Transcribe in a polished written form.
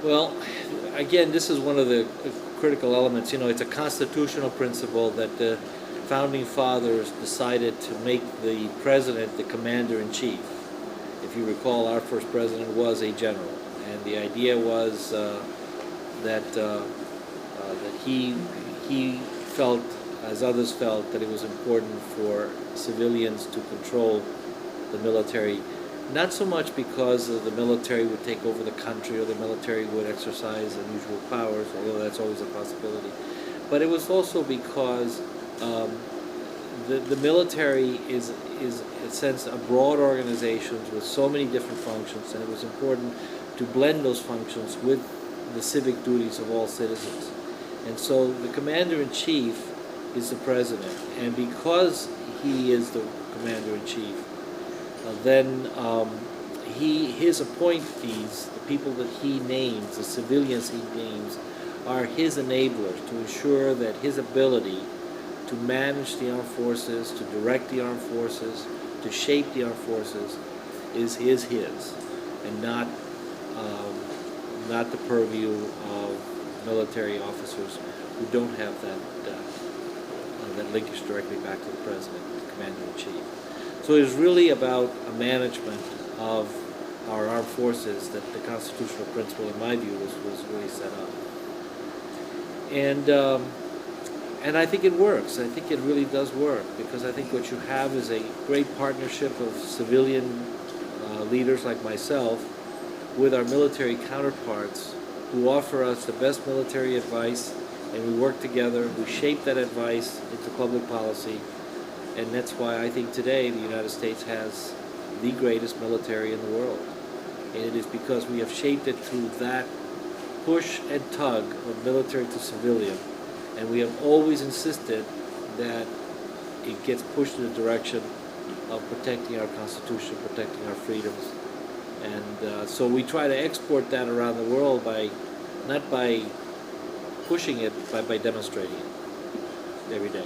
Well, again, this is one of the critical elements. You know, it's a constitutional principle that the founding fathers decided to make the president the commander-in-chief. If you recall, our first president was a general, and the idea was that he felt, as others felt, that it was important for civilians to control the military, not so much because the military would take over the country or the military would exercise unusual powers, although that's always a possibility, but it was also because the military is in a sense a broad organization with so many different functions, and it was important to blend those functions with the civic duties of all citizens. And so the commander-in-chief is the president, and because he is the commander-in-chief, then his appointees, the people that he names, the civilians he names, are his enablers to ensure that his ability to manage the armed forces, to direct the armed forces, to shape the armed forces is his, and not the purview of military officers who don't have that linkage directly back to the president, the commander-in-chief. So it is really about a management of our armed forces that the constitutional principle, in my view, was really set up. And I think it works. I think it really does work, because I think what you have is a great partnership of civilian leaders like myself with our military counterparts who offer us the best military advice, and we work together, we shape that advice into public policy, and that's why I think today the United States has the greatest military in the world. And it is because we have shaped it through that push and tug of military to civilian, and we have always insisted that it gets pushed in the direction of protecting our Constitution, protecting our freedoms. And so we try to export that around the world not by pushing it, but by demonstrating it every day.